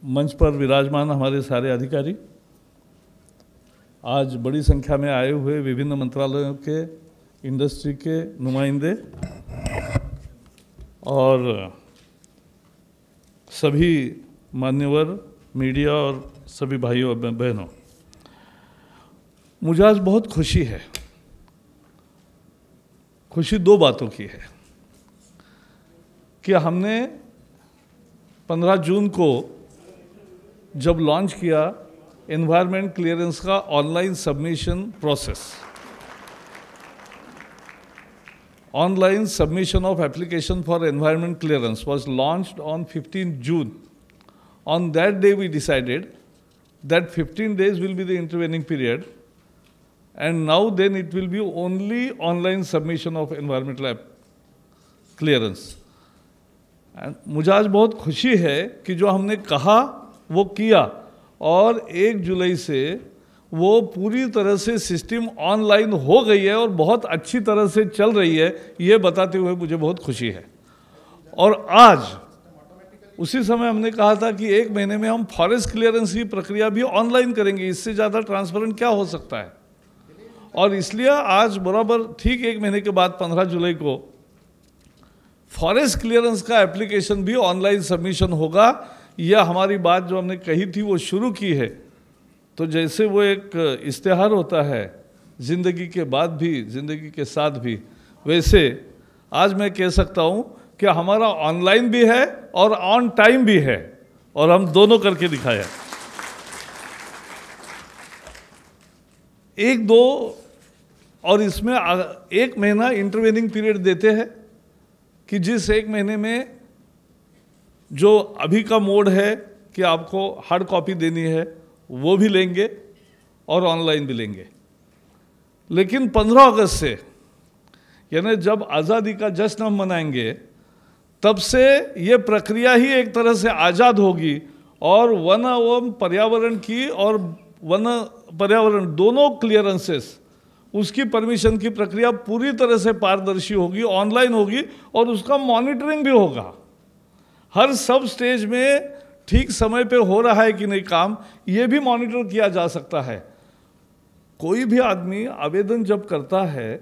मंच पर विराजमान हमारे सारे अधिकारी, आज बड़ी संख्या में आए हुए विभिन्न मंत्रालयों के, इंडस्ट्री के नुमाइंदे और सभी मान्यवर, मीडिया और सभी भाइयों और बहनों, मुझे आज बहुत खुशी है। खुशी दो बातों की है कि हमने 15 जून को जब लॉन्च किया एनवायरनमेंट क्लियरेंस का online submission process, online submission of application for environment clearance was launched on 15 June. On that day we decided that 15 days will be the intervening period, and now then it will be only online submission of environmental clearance. And मुझे आज बहुत खुशी है कि जो हमने कहा वो किया और 1 जुलाई से वो पूरी तरह से सिस्टम ऑनलाइन हो गई है और बहुत अच्छी तरह से चल रही है, ये बताते हुए मुझे बहुत खुशी है। और आज उसी समय हमने कहा था कि 1 महीने में हम फॉरेस्ट क्लियरेंस की प्रक्रिया भी ऑनलाइन करेंगे, इससे ज़्यादा ट्रांसपेरेंट क्या हो सकता है। और इसलिए आज बराबर ठीक 1 महीने के बाद 15 जुलाई को फॉरेस्ट क्लियरेंस का एप्लीकेशन भी ऑनलाइन सबमिशन होगा। यह हमारी बात जो हमने कही थी वो शुरू की है। तो जैसे वो एक इश्तिहार होता है ज़िंदगी के बाद भी, ज़िंदगी के साथ भी, वैसे आज मैं कह सकता हूँ कि हमारा ऑनलाइन भी है और ऑन टाइम भी है, और हम दोनों करके दिखाया। 1-2 और इसमें 1 महीना इंटरवेनिंग पीरियड देते हैं कि जिस 1 महीने में जो अभी का मोड है कि आपको हार्ड कॉपी देनी है वो भी लेंगे और ऑनलाइन भी लेंगे। लेकिन 15 अगस्त से, यानी जब आज़ादी का जश्न हम मनाएंगे, तब से ये प्रक्रिया ही एक तरह से आज़ाद होगी और वन एवं पर्यावरण की और वन पर्यावरण दोनों क्लियरेंसेस, उसकी परमिशन की प्रक्रिया पूरी तरह से पारदर्शी होगी, ऑनलाइन होगी और उसका मॉनिटरिंग भी होगा। हर सब स्टेज में ठीक समय पे हो रहा है कि नहीं काम, ये भी मॉनिटर किया जा सकता है। कोई भी आदमी आवेदन जब करता है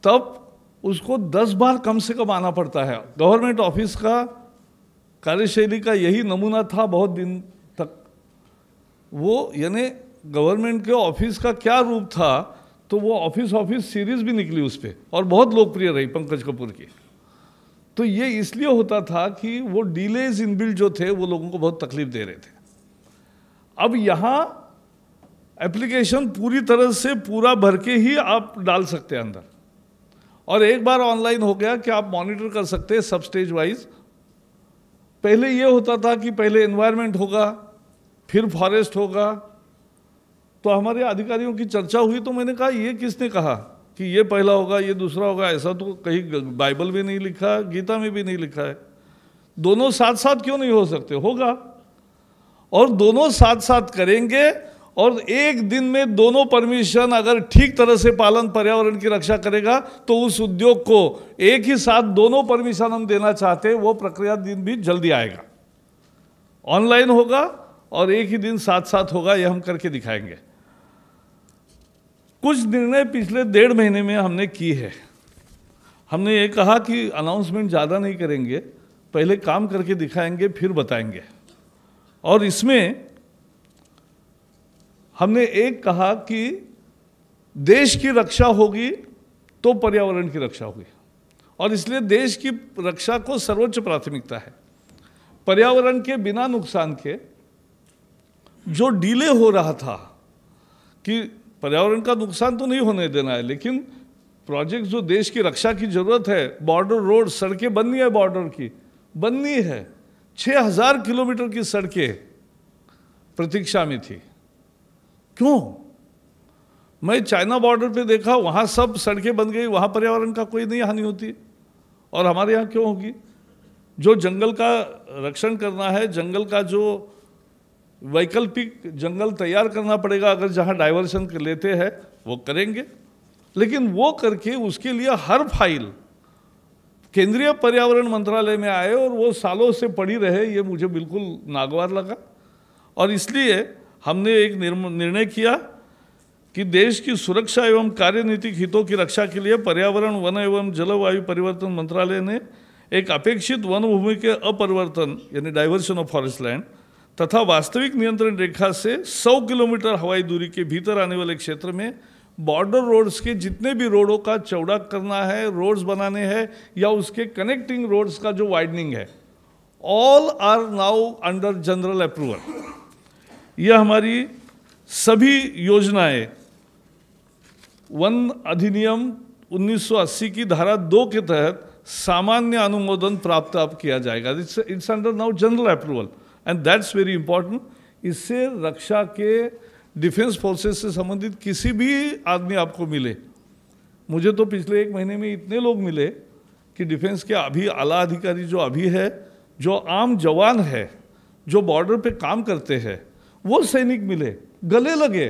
तब उसको 10 बार कम से कम आना पड़ता है। गवर्नमेंट ऑफिस का कार्यशैली का यही नमूना था बहुत दिन तक। वो यानी गवर्नमेंट के ऑफिस का क्या रूप था, तो वो ऑफिस सीरीज भी निकली उस पर और बहुत लोकप्रिय रही पंकज कपूर की। तो ये इसलिए होता था कि वो डिलेज इनबिल्ट जो थे वो लोगों को बहुत तकलीफ दे रहे थे। अब यहाँ एप्लीकेशन पूरी तरह से पूरा भर के ही आप डाल सकते हैं अंदर, और एक बार ऑनलाइन हो गया कि आप मॉनिटर कर सकते हैं सब स्टेज वाइज। पहले ये होता था कि पहले एनवायरनमेंट होगा, फिर फॉरेस्ट होगा। तो हमारे अधिकारियों की चर्चा हुई तो मैंने कहा ये किसने कहा कि ये पहला होगा, ये दूसरा होगा। ऐसा तो कहीं बाइबल में नहीं लिखा, गीता में भी नहीं लिखा है। दोनों साथ साथ क्यों नहीं हो सकते? होगा, और दोनों साथ साथ करेंगे। और एक दिन में दोनों परमिशन अगर ठीक तरह से पालन पर्यावरण की रक्षा करेगा तो उस उद्योग को एक ही साथ दोनों परमिशन हम देना चाहते हैं, वो प्रक्रिया दिन भी जल्दी आएगा। ऑनलाइन होगा और एक ही दिन साथ साथ होगा, ये हम करके दिखाएंगे। कुछ निर्णय पिछले 1.5 महीने में हमने की है। हमने ये कहा कि अनाउंसमेंट ज़्यादा नहीं करेंगे, पहले काम करके दिखाएंगे फिर बताएंगे। और इसमें हमने एक कहा कि देश की रक्षा होगी तो पर्यावरण की रक्षा होगी, और इसलिए देश की रक्षा को सर्वोच्च प्राथमिकता है। पर्यावरण के बिना नुकसान के जो डिले हो रहा था कि पर्यावरण का नुकसान तो नहीं होने देना है, लेकिन प्रोजेक्ट जो देश की रक्षा की जरूरत है, बॉर्डर रोड, सड़कें बननी है, बॉर्डर की बननी है। 6000 किलोमीटर की सड़कें प्रतीक्षा में थी। क्यों? मैं चाइना बॉर्डर पे देखा, वहाँ सब सड़कें बन गई, वहाँ पर्यावरण का कोई नहीं हानि होती, और हमारे यहाँ क्यों होगी? जो जंगल का रक्षण करना है, जंगल का जो वैकल्पिक जंगल तैयार करना पड़ेगा, अगर जहाँ डाइवर्शन लेते हैं वो करेंगे। लेकिन वो करके उसके लिए हर फाइल केंद्रीय पर्यावरण मंत्रालय में आए और वो सालों से पड़ी रहे, ये मुझे बिल्कुल नागवार लगा। और इसलिए हमने एक निर्णय किया कि देश की सुरक्षा एवं कार्यनीतिक हितों की रक्षा के लिए पर्यावरण, वन एवं जलवायु परिवर्तन मंत्रालय ने एक अपेक्षित वन भूमि के अपरिवर्तन यानी डाइवर्शन ऑफ फॉरेस्ट लैंड तथा वास्तविक नियंत्रण रेखा से 100 किलोमीटर हवाई दूरी के भीतर आने वाले क्षेत्र में बॉर्डर रोड्स के जितने भी रोडों का चौड़ा करना है, रोड्स बनाने हैं या उसके कनेक्टिंग रोड्स का जो वाइडनिंग है, all are now under general approval. यह हमारी सभी योजनाएं वन अधिनियम 1980 की धारा 2 के तहत सामान्य अनुमोदन प्राप्त अब किया जाएगा। It's under now general approval and that's very important. इससे रक्षा के डिफेंस फोर्सेस से संबंधित किसी भी आदमी आपको मिले, मुझे तो पिछले 1 महीने में इतने लोग मिले कि डिफेंस के अभी आला अधिकारी जो अभी है, जो आम जवान है, जो बॉर्डर पे काम करते हैं, वो सैनिक मिले, गले लगे।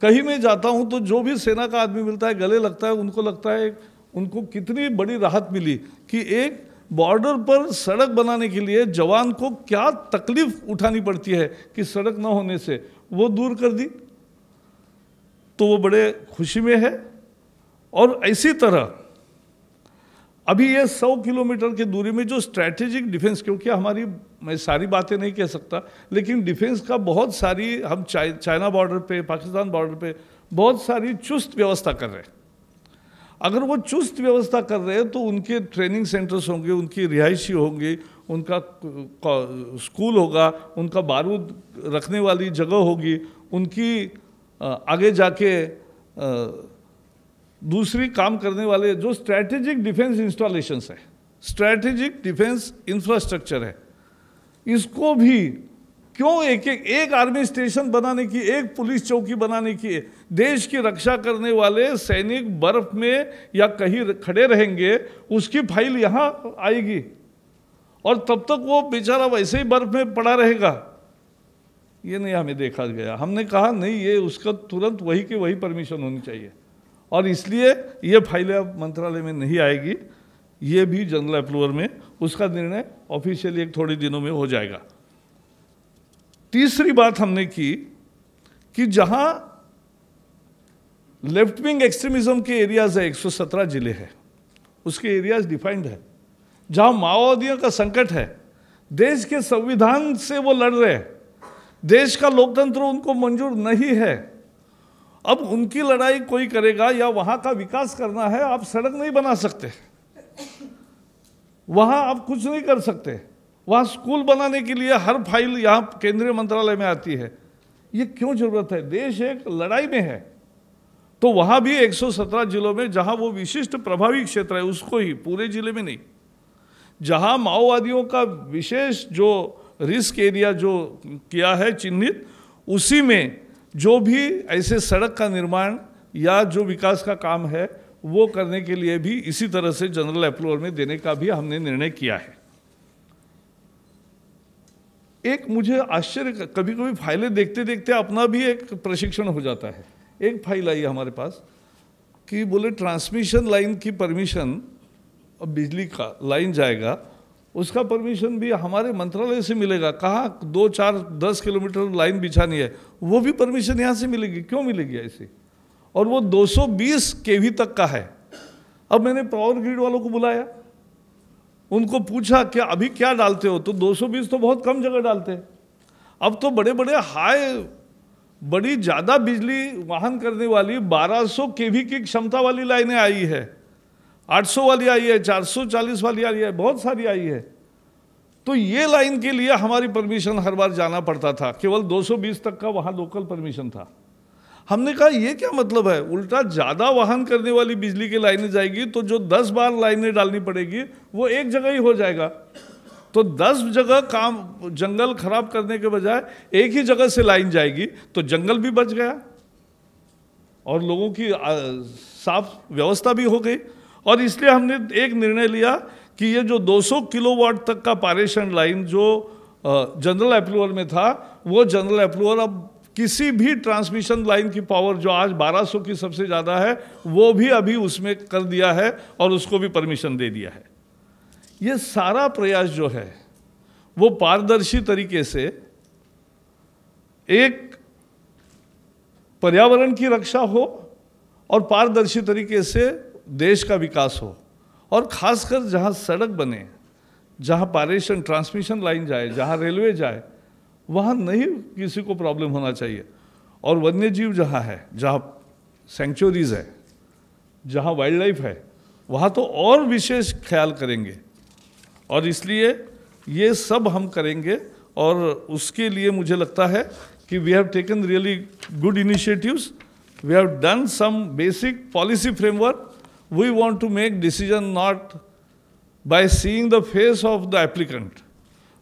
कहीं मैं जाता हूं तो जो भी सेना का आदमी मिलता है गले लगता है, उनको लगता है उनको कितनी बड़ी राहत मिली कि एक बॉर्डर पर सड़क बनाने के लिए जवान को क्या तकलीफ उठानी पड़ती है कि सड़क न होने से वो दूर कर दी, तो वो बड़े खुशी में है। और इसी तरह अभी ये 100 किलोमीटर की दूरी में जो स्ट्रैटेजिक डिफेंस, क्योंकि हमारी, मैं सारी बातें नहीं कह सकता, लेकिन डिफेंस का बहुत सारी हम चाइना बॉर्डर पे, पाकिस्तान बॉर्डर पे बहुत सारी चुस्त व्यवस्था कर रहे हैं। अगर वो चुस्त व्यवस्था कर रहे हैं तो उनके ट्रेनिंग सेंटर्स होंगे, उनकी रिहायशी होंगी, उनका स्कूल होगा, उनका बारूद रखने वाली जगह होगी, उनकी आगे जाके दूसरी काम करने वाले जो स्ट्रैटेजिक डिफेंस इंस्टॉलेशंस है, स्ट्रैटेजिक डिफेंस इंफ्रास्ट्रक्चर है, इसको भी क्यों एक आर्मी स्टेशन बनाने की, एक पुलिस चौकी बनाने की, देश की रक्षा करने वाले सैनिक बर्फ में या कहीं खड़े रहेंगे, उसकी फाइल यहाँ आएगी और तब तक वो बेचारा वैसे ही बर्फ में पड़ा रहेगा। ये नहीं हमें देखा गया। हमने कहा नहीं, ये उसका तुरंत वही की वही परमिशन होनी चाहिए और इसलिए ये फाइलें अब मंत्रालय में नहीं आएगी, ये भी जनरल अप्रूवल में, उसका निर्णय ऑफिशियली एक थोड़े दिनों में हो जाएगा। तीसरी बात हमने की कि जहां लेफ्ट विंग एक्सट्रीमिज्म के एरियाज है, 117 जिले हैं, उसके एरियाज डिफाइंड है। जहां माओवादियों का संकट है, देश के संविधान से वो लड़ रहे हैं, देश का लोकतंत्र उनको मंजूर नहीं है, अब उनकी लड़ाई कोई करेगा या वहां का विकास करना है, आप सड़क नहीं बना सकते, वहां आप कुछ नहीं कर सकते, वहां स्कूल बनाने के लिए हर फाइल यहां केंद्रीय मंत्रालय में आती है। ये क्यों जरूरत है? देश एक लड़ाई में है, तो वहां भी 117 जिलों में जहां वो विशिष्ट प्रभावी क्षेत्र है, उसको ही, पूरे जिले में नहीं, जहां माओवादियों का विशेष जो रिस्क एरिया जो किया है चिन्हित, उसी में जो भी ऐसे सड़क का निर्माण या जो विकास का काम है वो करने के लिए भी इसी तरह से जनरल अप्रूवल में देने का भी हमने निर्णय किया है। एक मुझे आश्चर्य, कभी कभी फाइलें देखते देखते अपना भी एक प्रशिक्षण हो जाता है। एक फाइल आई हमारे पास कि बोले ट्रांसमिशन लाइन की परमिशन, अब बिजली का लाइन जाएगा, उसका परमिशन भी हमारे मंत्रालय से मिलेगा। कहाँ 2, 4, 10 किलोमीटर लाइन बिछानी है, वो भी परमिशन यहाँ से मिलेगी। क्यों मिलेगी ऐसी? और वो 220 केवी तक का है। अब मैंने पावर ग्रिड वालों को बुलाया, उनको पूछा कि अभी क्या डालते हो, तो 220 तो बहुत कम जगह डालते हैं। अब तो बड़े बड़े बड़ी ज़्यादा बिजली वहन करने वाली 1200 केवी की क्षमता वाली लाइनें आई है, 800 वाली आई है, 440 वाली आई है, बहुत सारी आई है। तो ये लाइन के लिए हमारी परमिशन हर बार जाना पड़ता था, केवल 220 तक का वहाँ लोकल परमिशन था। हमने कहा ये क्या मतलब है, उल्टा ज़्यादा वाहन करने वाली बिजली की लाइनें जाएगी तो जो 10 बार लाइनें डालनी पड़ेगी वो एक जगह ही हो जाएगा। तो 10 जगह काम, जंगल खराब करने के बजाय एक ही जगह से लाइन जाएगी तो जंगल भी बच गया और लोगों की साफ व्यवस्था भी हो गई। और इसलिए हमने एक निर्णय लिया कि ये जो 200 किलोवाट तक का पारेषण लाइन जो जनरल अप्रूवल में था, वो जनरल अप्रूवल अब किसी भी ट्रांसमिशन लाइन की पावर जो आज 1200 की सबसे ज़्यादा है, वो भी अभी उसमें कर दिया है और उसको भी परमिशन दे दिया है। ये सारा प्रयास जो है वो पारदर्शी तरीके से एक पर्यावरण की रक्षा हो और पारदर्शी तरीके से देश का विकास हो, और खासकर जहाँ सड़क बने, जहाँ पारेषण ट्रांसमिशन लाइन जाए, जहाँ रेलवे जाए, वहाँ नहीं किसी को प्रॉब्लम होना चाहिए। और वन्य जीव जहाँ है, जहाँ सेंचुरीज है, जहाँ वाइल्ड लाइफ है, वहाँ तो और विशेष ख्याल करेंगे। और इसलिए ये सब हम करेंगे, और उसके लिए मुझे लगता है कि we have taken really good initiatives, we have done some basic policy framework. We want to make decision not by seeing the face of the applicant.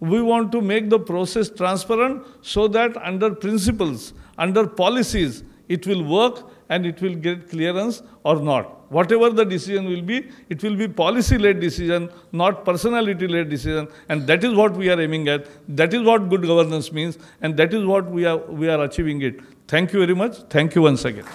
We want to make the process transparent so that under principles, under policies, it will work and it will get clearance or not. Whatever the decision will be, it will be policy-led decision, not personality-led decision, and that is what we are aiming at. That is what good governance means, and that is what we are achieving it. Thank you very much. Thank you once again.